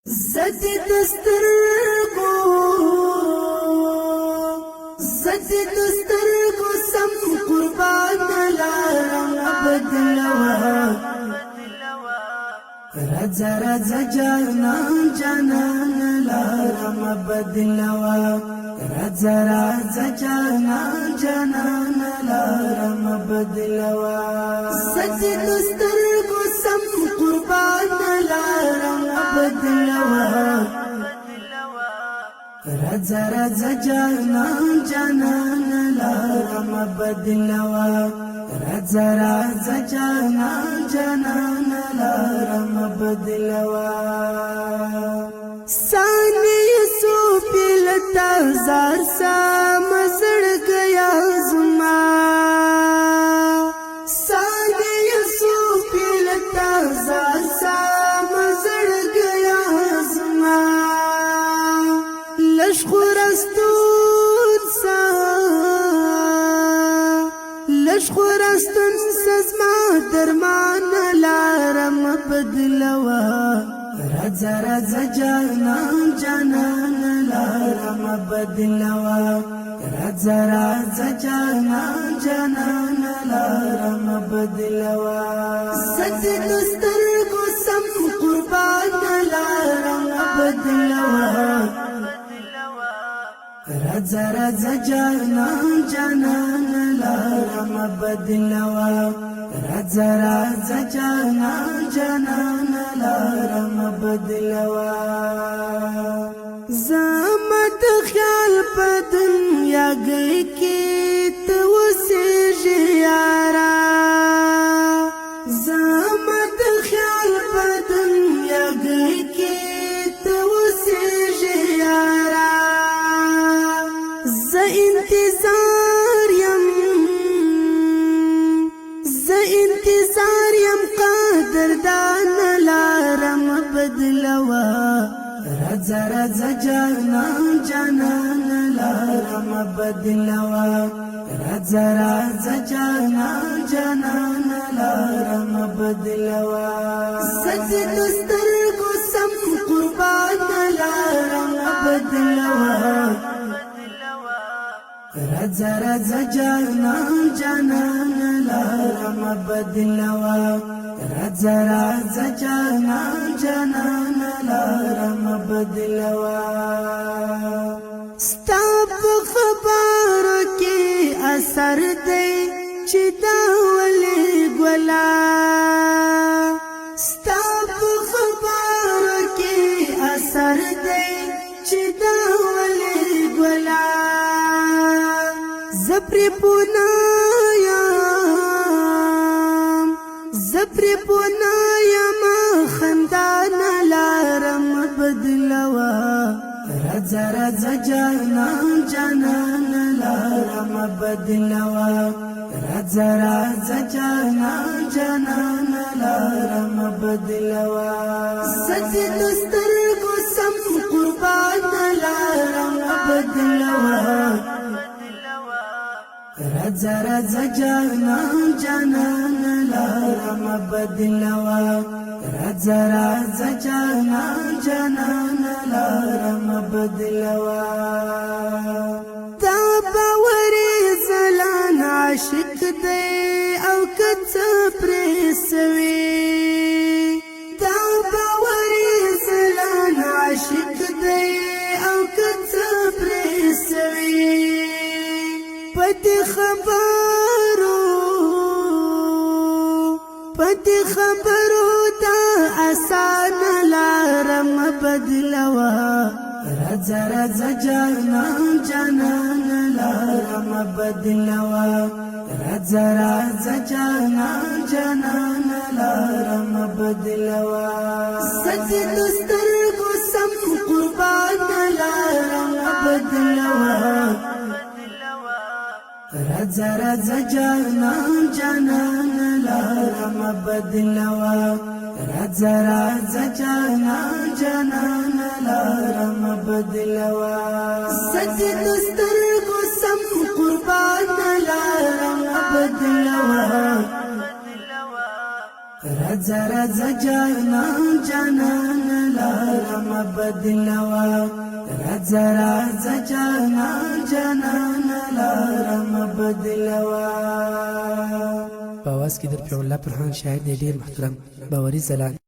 زدی دسترگو سم قربان لارم بدلوا رزا جانان لارم بدلوا رزا جانان لارم بدلوا زدی دسترگو سم قربان لارم بدلوا رزا جانان لارم بدلوا رزا جانان لارم بدلوا سانی سو پیلتا زار سا مزڑ گیا زما سانی سو پیلتا زار سا مزڑ گیا زما لشخورستون سزما درمان لارم بدلوا رزا جانان لارم بدلوا رزا جانان لارم بدلوا زدی دسترگو سم قربان لارم بدلوا رزا جانان لارم بدلوا رزا جانان لارم بدلوا زمت خیال په دنیا گئی کی تو سے یارا زمت خیال په دنیا گئی کی تو سے یارا ز انتظار یم قدردان لارم بدلوا رزا جانان لارم بدلوا رزا جانان لارم بدلوا زدی دسترگو سم قربان لارم بدلوا رزا جانان لارم بدلوا رزا جانان لارم بدلوا ستا په خبرو کې اثر دی چې دا ولې ګلا ستا په خبرو کې اثر دی چې دا ولې ګلا زپری پونایم خندان لارم بدلوا رزا جانان لارم بدلوا رزا جانان لارم بدلوا زدی دسترگو سم قربان لارم بدلوا رزا جانان لارم بدلوا رزا جانان لارم بدلوا دا باوری زلان عاشق دی او کڅ پرسوي دا باوری زلان عاشق دی او کڅ پرسوي پتی خبرو دا آسان لارم بدلوا رزا جانان لارم بدلوا رزا جانان لارم بدلوا زدی دسترگو سم قربان لارم بدلوا رزا جانان لارم بدلوا رزا جانان لارم بدلوا زدی دسترگو سم قربان لارم بدلوا رزا جانان لارم بدلوا راځه راځه جانان جانان لارم بدلوا. په اواز کې در پیغمبر الله پرهان شاعر دی ډیر محترم باوري زلان.